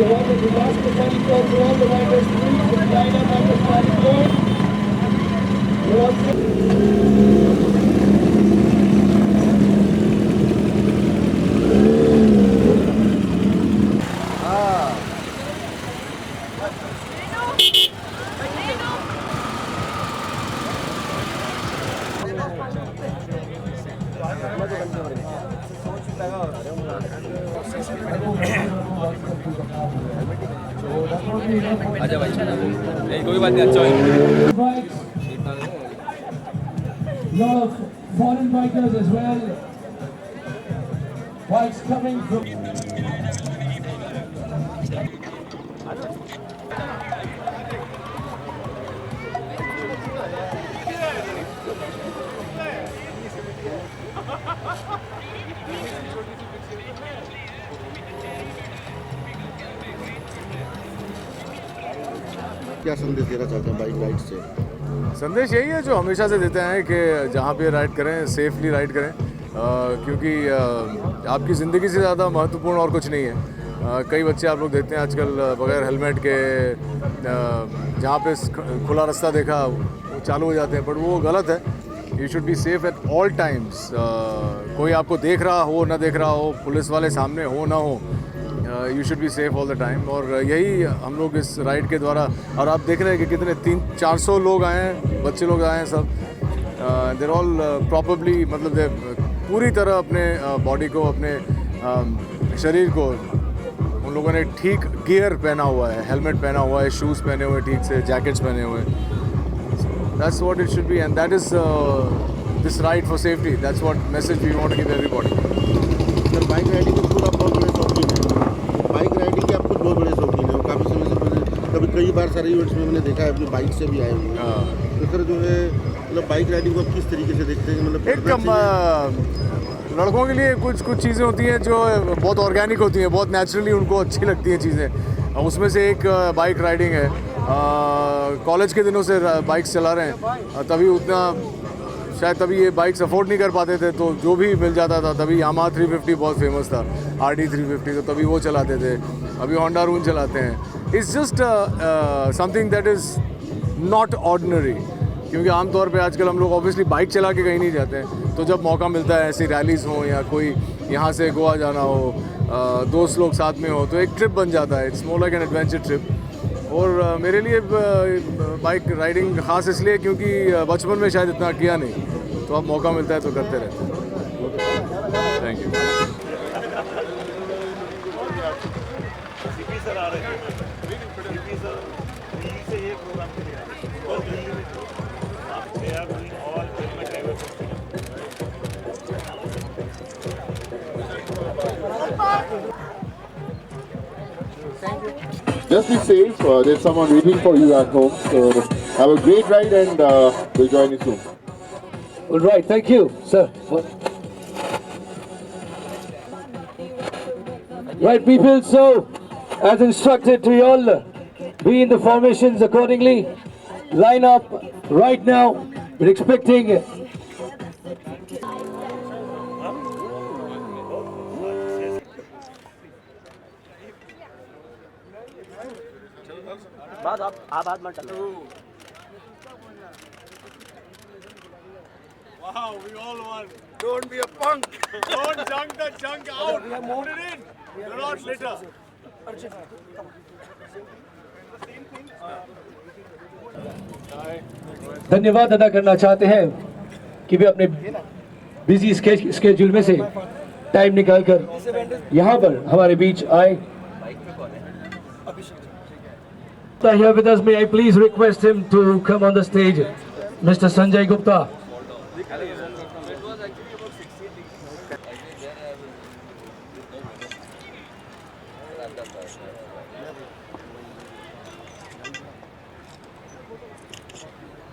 want the last percent for all the riders, please line up on the starting line. You want आजा भाई नहीं कोई बात नहीं अच्छा bikes, lot of foreign bikers as well. Bikes coming from क्या संदेश देना चाहते हैं बाइक राइड से? संदेश यही है जो हमेशा से देते हैं कि जहाँ पे राइड करें सेफली राइड करें, क्योंकि आपकी ज़िंदगी से ज़्यादा महत्वपूर्ण और कुछ नहीं है। कई बच्चे आप लोग देखते हैं आजकल बगैर हेलमेट के जहाँ पे खुला रास्ता देखा वो चालू हो जाते हैं, पर वो गलत है। You should be safe at all times. कोई आपको देख रहा हो ना देख रहा हो, पुलिस वाले सामने हो ना हो, you should be safe all the time. और यही हम लोग इस राइड के द्वारा, और आप देख रहे हैं कि कितने 300-400 लोग आए हैं, बच्चे लोग आए हैं सब। देर ऑल प्रॉपरली मतलब दे पूरी तरह अपने बॉडी को, अपने शरीर को उन लोगों ने ठीक गियर पहना हुआ है, हेलमेट पहना हुआ है, शूज़ पहने हुए ठीक से, जैकेट्स पहने हुए। That's what it should be and that is this ride for safety. That's what message we want to give everybody. Sir bike riding के पूरा बहुत बड़े शौकीन है, बाइक राइडिंग के आप खुद बहुत बड़े शौकीन है, काफ़ी समय से पहले कभी कई बार सारे इवेंट्स में मैंने देखा है अपनी बाइक से भी आए हुए हैं। तो सर जो है मतलब बाइक राइडिंग को आप किस तरीके से देखते हैं? मतलब एक लड़कों के लिए कुछ चीज़ें होती हैं जो बहुत ऑर्गेनिक होती हैं, बहुत नेचुरली उनको अच्छी लगती हैं चीज़ें। उसमें से एक बाइक राइडिंग है। कॉलेज के दिनों से बाइक्स चला रहे हैं, तभी उतना शायद तभी ये बाइक्स अफोर्ड नहीं कर पाते थे, तो जो भी मिल जाता था, तभी यामाहा 350 बहुत फेमस था, RD 350, तो तभी वो चलाते थे। अभी होंडा रून चलाते हैं। It's just something that is not ordinary, क्योंकि आमतौर पे आजकल हम लोग ऑब्वियसली बाइक चला के कहीं नहीं जाते हैं। तो जब मौका मिलता है, ऐसी रैलीज़ हो या कोई यहाँ से गोवा जाना हो, दोस्त लोग साथ में हो, तो एक ट्रिप बन जाता है। It's more like an adventure trip. और मेरे लिए बाइक राइडिंग ख़ास इसलिए क्योंकि बचपन में शायद इतना किया नहीं, तो अब मौका मिलता है तो करते रहते हैं। Thank you. Just be safe. There's someone waiting for you at home. So have a great ride and we'll join you soon. all right. Thank you, sir. Right, people. So, as instructed, to you all be in the formations accordingly. Line up right now. We're expecting. Wow, we all want. Don't be a punk. Don't junk the junk out. Put it in. Do not litter. धन्यवाद अदा करना चाहते हैं कि वे अपने busy schedule में से time निकालकर यहाँ पर हमारे बीच आए। Here with us, may I please request him to come on the stage, Mr. Sanjay Gupta.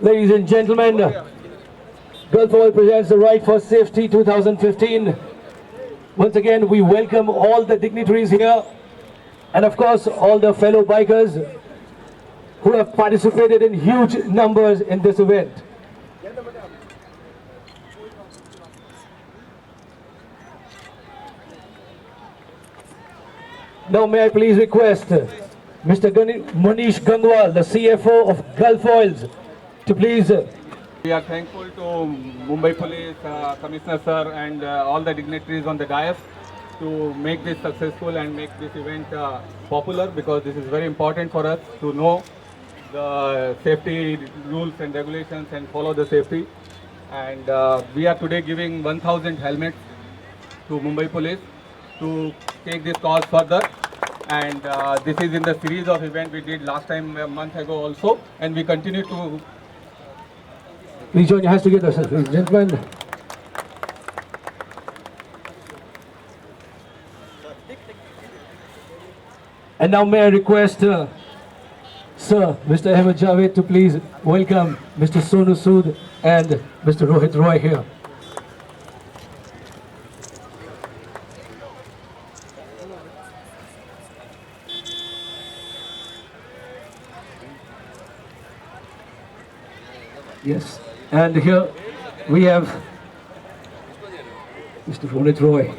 Ladies and gentlemen, Gulf Oil presents the Ride for Safety 2015. Once again, we welcome all the dignitaries here and of course all the fellow bikers who have participated in huge numbers in this event. Now may I please request Mr. Manish Gangwal, the CFO of Gulf Oils, to please We are thankful to Mumbai Police Commissioner sir and all the dignitaries on the dais to make this successful and make this event popular, because this is very important for us to know the safety rules and regulations and follow the safety. And we are today giving 1,000 helmets to Mumbai Police to take this cause further. And this is in the series of events we did last time a month ago also, and we continue to. please join your hands together, sir, ladies and gentlemen. And now may I request Sir, Mr. Ahmed Javed to please welcome Mr. Sonu Sood and Mr. Rohit Roy here. Yes, and here we have Mr. Rohit Roy.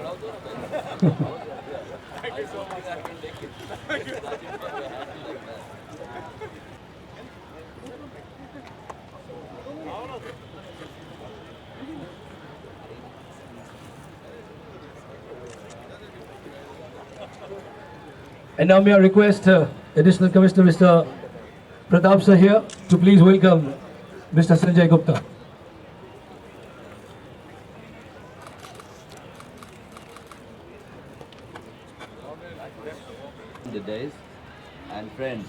And now may I request Additional Commissioner Mr. Pratap sir here to please welcome Mr. Sanjay Gupta. The days and friends,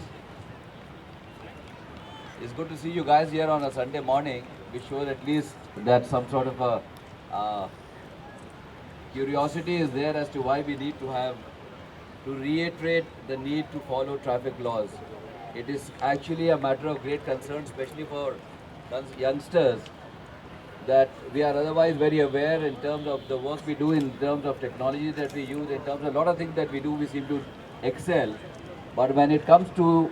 it's good to see you guys here on a Sunday morning, which shows at least that some sort of a curiosity is there as to why we need to reiterate the need to follow traffic laws. It is actually a matter of great concern, especially for youngsters, that we are otherwise very aware in terms of the work we do, in terms of technology that we use, in terms of a lot of things that we do, we seem to excel. But when it comes to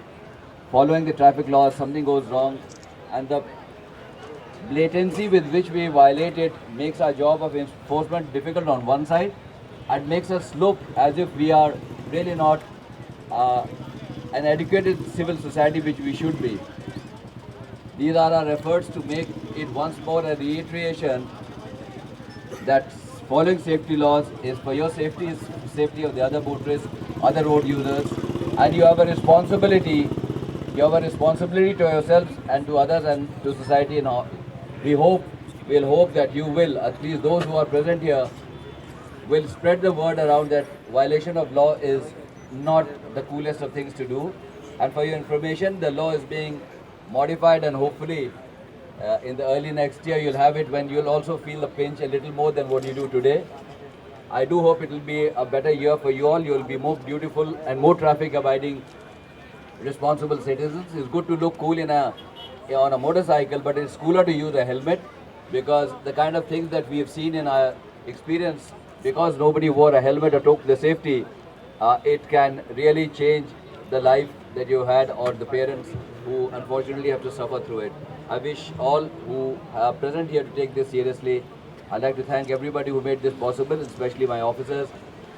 following the traffic laws, something goes wrong, and the blatancy with which we violate it makes our job of enforcement difficult on one side, and makes us look as if we are really not an educated civil society, which we should be. These are our efforts to make it once more a reiteration that following safety laws is for your safety, is safety of the other motorists, other road users, and you have a responsibility. You have a responsibility to yourselves and to others and to society. And we'll hope that you will, at least those who are present here, will spread the word around that violation of law is not the coolest of things to do. And for your information, the law is being modified, and hopefully in the early next year you'll have it when you'll also feel the pinch a little more than what you do today. I do hope it will be a better year for you all. You'll be more beautiful and more traffic abiding responsible citizens. It's good to look cool on a motorcycle, but it's cooler to use a helmet, because the kind of things that we have seen in our experience, because nobody wore a helmet or took the safety, it can really change the life that you had, or the parents who unfortunately have to suffer through it. I wish all who are present here to take this seriously. I'd like to thank everybody who made this possible, especially my officers.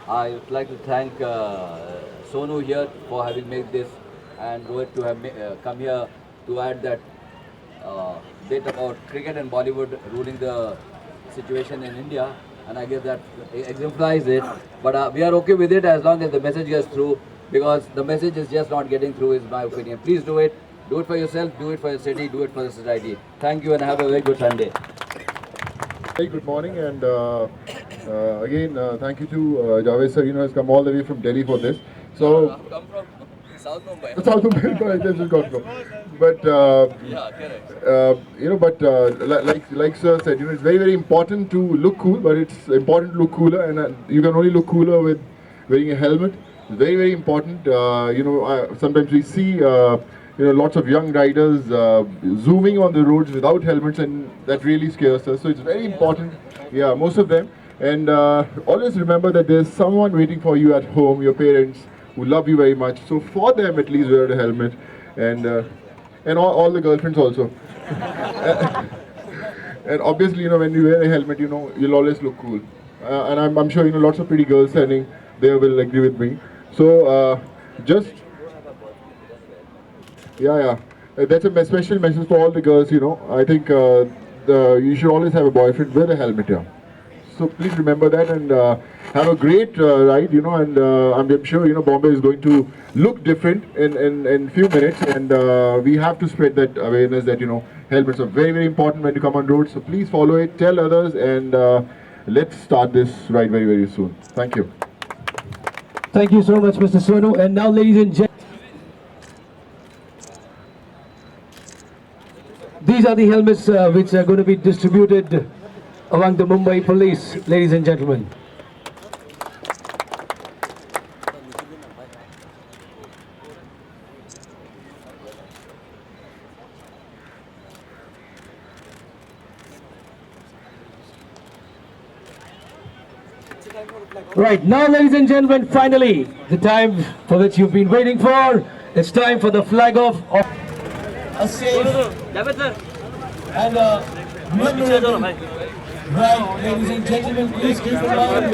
I would like to thank Sonu here for having made this, and Rohit to have come here to add that bit about cricket and Bollywood ruling the situation in India. And I guess that exemplifies it. But we are okay with it as long as the message gets through, because the message is just not getting through, is my opinion. Please do it. Do it for yourself, do it for your city, do it for the society. Thank you and have a very good Sunday. Very good morning, and again, thank you to Javed sir, has come all the way from Delhi for this. So, Come from South Mumbai. South America, I just got from. But, Yeah, correct. like sir said, it's very, very important to look cool, but it's important to look cooler, and you can only look cooler with wearing a helmet. It's very, very important. Sometimes we see, lots of young riders zooming on the roads without helmets, and that really scares us. So it's very important, most of them. And always remember that there's someone waiting for you at home, your parents, who love you very much. So for them, at least wear a helmet, and all the girlfriends also. And obviously, when you wear a helmet, you'll always look cool. And I'm sure, lots of pretty girls standing there will agree with me. So just yeah. That's a special message for all the girls. I think you should always have a boyfriend with a helmet here. So please remember that and have a great ride. And I'm sure Bombay is going to look different in few minutes, and we have to spread that awareness that helmets are very, very important when you come on road. So please follow it, tell others, and let's start this ride very, very soon. Thank you. Thank you so much, Mr. Sonu. And now, ladies and gentlemen, these are the helmets which are going to be distributed among the Mumbai police, ladies and gentlemen. Right, now ladies and gentlemen, finally, the time for which you've been waiting for. It's time for the flag off of a safe and memorable ride. Ladies and gentlemen, please keep in mind,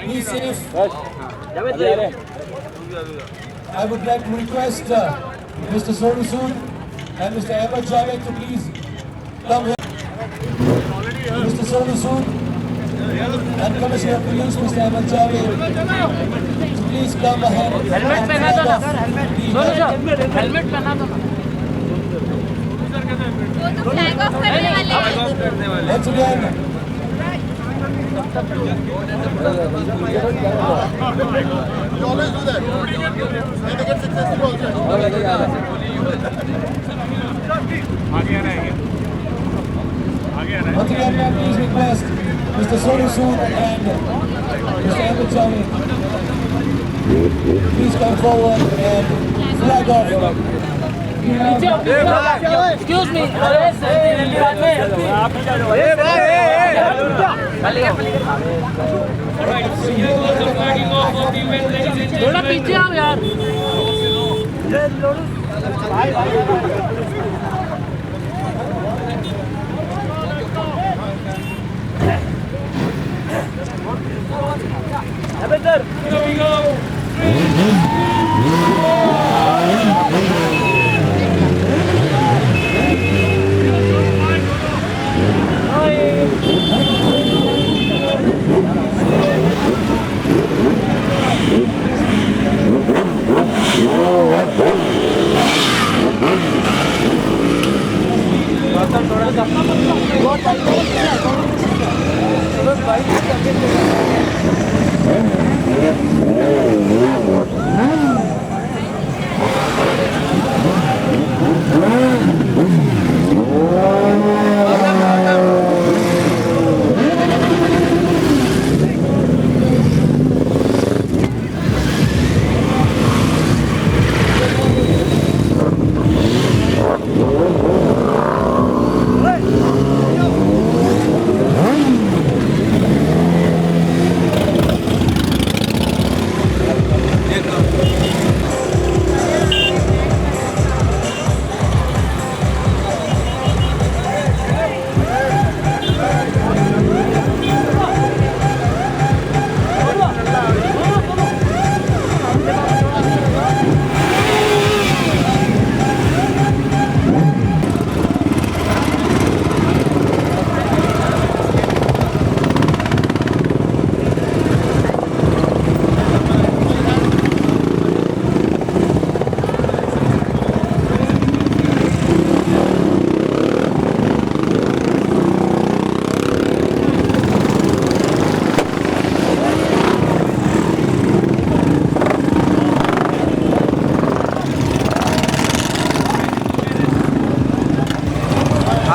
be safe. I would like to request Mr. Sonu Sood and Mr. Ahmed Javed to please come here. Mr. Sonu Sood and Commissioner of Police, Mr. Ahmed Javed, to please come ahead. Helmet पहना दो ना sir, helmet पहना दो ना। वो तो flag of करने वाले हैं। Once again, always do that. And they get successful also. once again, may I please request Mr. Sonu Sood and Mr. Ahmed Javed, please come forward and flag off. Excuse me, थोड़ा पीछे आओ यार।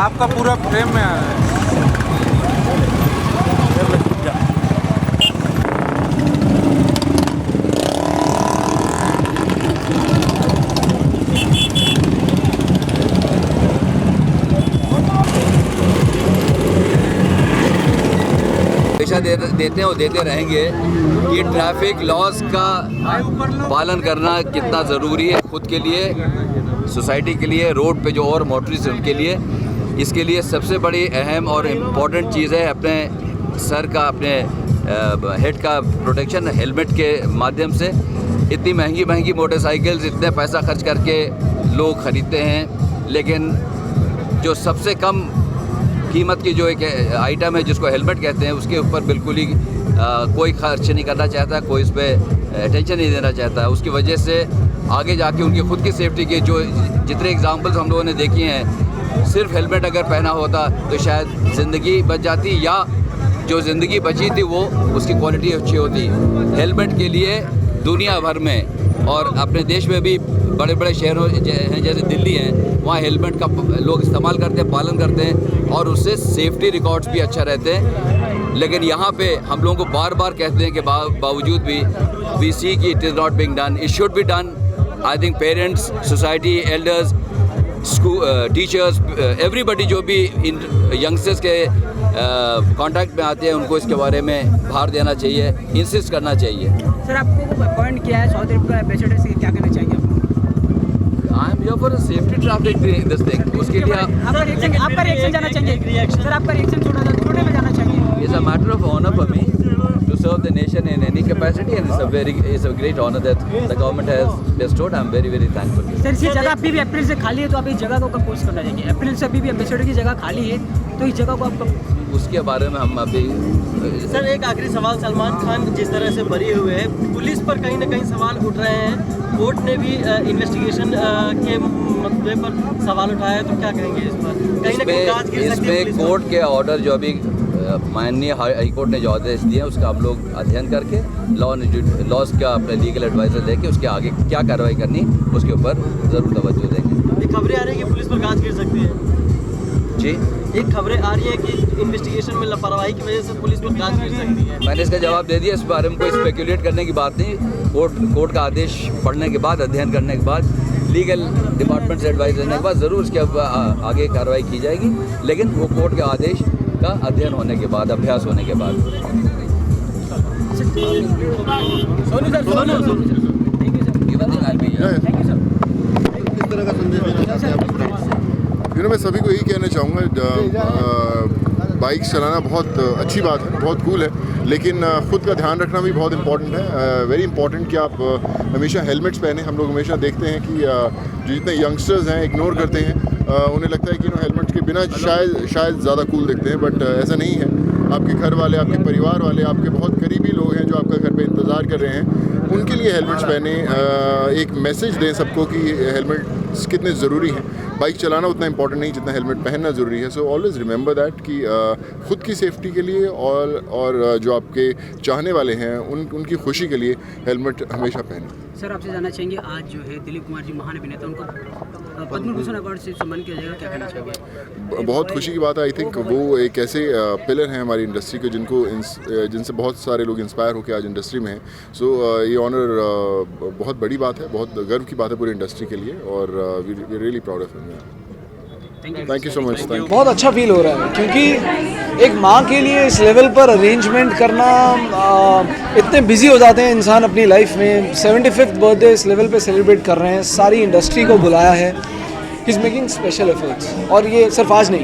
आपका पूरा frame में आ रहा है। हमेशा देते हैं और देते रहेंगे कि ट्रैफिक लॉज का पालन करना कितना ज़रूरी है, खुद के लिए, सोसाइटी के लिए, रोड पे जो और मोटरिस्ट हैं उनके लिए। इसके लिए सबसे बड़ी अहम और इम्पॉर्टेंट चीज़ है अपने सर का, अपने हेड का प्रोटेक्शन हेलमेट के माध्यम से। इतनी महंगी महंगी मोटरसाइकिल्स इतने पैसा खर्च करके लोग ख़रीदते हैं, लेकिन जो सबसे कम कीमत की जो एक आइटम है जिसको हेलमेट कहते हैं, उसके ऊपर बिल्कुल ही कोई खर्च नहीं करना चाहता, कोई इस पर अटेंशन नहीं देना चाहता। उसकी वजह से आगे जाके उनकी खुद की सेफ्टी के जो जितने एग्जांपल्स हम लोगों ने देखी हैं, सिर्फ हेलमेट अगर पहना होता तो शायद ज़िंदगी बच जाती, या जो ज़िंदगी बची थी वो उसकी क्वालिटी अच्छी होती। हेलमेट के लिए दुनिया भर में और अपने देश में भी बड़े बड़े शहरों हैं जैसे दिल्ली हैं, वहाँ हेलमेट का लोग इस्तेमाल करते हैं, पालन करते हैं और उससे सेफ्टी रिकॉर्ड्स भी अच्छा रहते हैं। लेकिन यहाँ पे हम लोगों को बार बार कहते हैं कि बावजूद भी वी सी कि it is not being done, it should be done. I think parents, society, elders, school teachers, everybody जो भी इन यंगस्टर्स के कांटेक्ट में आते हैं, उनको इसके बारे में भार देना चाहिए, इंसिस्ट करना चाहिए। सर, आपको अपॉइंट किया है सऊदी अरब का एम्बेसडर से, क्या कहना चाहिए आप? I am here for safety traffic this thing. उसके लिए आपका रिएक्शन जाना चाहिए सर, आपका रिएक्शन छोटे में जाना चाहिए। It's a matter of honour for me to serve the nation in any capacity, and it's a great honor that the government has bestowed. I'm very very thankful. Sir, इसी जगह अभी भी अप्रैल से खाली है, तो आप इस जगह को कब पोस्ट करना चाहिए? अप्रैल से अभी भी एम्बेसडर की जगह खाली है, तो इस जगह को आप कब? उसके बारे में हम अभी सर, एक आखिरी सवाल, सलमान खान जिस तरह से बरी हुए हैं, पुलिस पर कहीं ना कहीं सवाल उठ रहे हैं, कोर्ट ने भी इन्वेस्टिगेशन के मुद्दे पर सवाल उठाया है, तो क्या कहेंगे इस पर? कहीं ना कहीं गाज गिर सकती है इसमें कोर्ट के ऑर्डर जो अभी माननीय हाई कोर्ट ने जो आदेश दिए हैं, उसका हम लोग अध्ययन करके लॉज का अपने लीगल एडवाइजर लेके उसके आगे क्या कार्रवाई करनी उसके ऊपर ज़रूर तवज्जो देंगे। ये खबरें आ रही है कि पुलिस पर गाज गिर सकती है जी, एक खबरें आ रही है कि इन्वेस्टिगेशन में लापरवाही की वजह से पुलिस पर गाज गिर सकती है। मैंने इसका जवाब दे दिया। इस बारे में कोई स्पेकुलेट करने की बात नहीं। कोर्ट का आदेश पढ़ने के बाद, अध्ययन करने के बाद, लीगल डिपार्टमेंट से एडवाइस लेने के बाद ज़रूर इसके आगे कार्रवाई की जाएगी, लेकिन वो कोर्ट के आदेश का अध्ययन होने के बाद, अभ्यास होने के बाद। मैं सभी को यही कहना चाहूँगा, बाइक चलाना बहुत अच्छी बात है, बहुत कूल है, लेकिन ख़ुद का ध्यान रखना भी बहुत इंपॉर्टेंट है। वेरी इंपॉर्टेंट कि आप हमेशा हेलमेट्स पहने। हम लोग हमेशा देखते हैं कि जो जितने यंगस्टर्स हैं इग्नोर करते हैं, उन्हें लगता है कि हेलमेट के बिना शायद ज़्यादा कूल दिखते हैं, बट ऐसा नहीं है। आपके घर वाले, आपके परिवार वाले, आपके बहुत करीबी लोग हैं जो आपका घर पे इंतज़ार कर रहे हैं, उनके लिए हेलमेट्स पहने। एक मैसेज दें सबको कि हेलमेट्स कितने ज़रूरी हैं। बाइक चलाना उतना इंपॉर्टेंट नहीं जितना हेलमेट पहनना ज़रूरी है। सो ऑलवेज़ रिमेंबर दैट कि ख़ुद की सेफ्टी के लिए और जो आपके चाहने वाले हैं उनकी खुशी के लिए हेलमेट हमेशा पहनें। सर, आपसे जानना चाहेंगे, आज जो है दिलीप कुमार जी महान अभिनेता, उनको पद्म भूषण अवार्ड से सम्मान किया जाएगा, क्या कहना चाहिए? बहुत खुशी की बात है। आई थिंक वो एक ऐसे पिलर हैं हमारी इंडस्ट्री के जिनसे बहुत सारे लोग इंस्पायर होकर आज इंडस्ट्री में हैं। सो ये ऑनर बहुत बड़ी बात है, बहुत गर्व की बात है पूरी इंडस्ट्री के लिए, और we really proud of him. Thank you so much. बहुत अच्छा फील हो रहा है, क्योंकि एक माँ के लिए इस लेवल पर अरेंजमेंट करना, इतने बिजी हो जाते हैं इंसान अपनी लाइफ में। 75th बर्थडे इस लेवल पे सेलिब्रेट कर रहे हैं, सारी इंडस्ट्री को बुलाया है, he is making special efforts, और ये सिर्फ आज नहीं।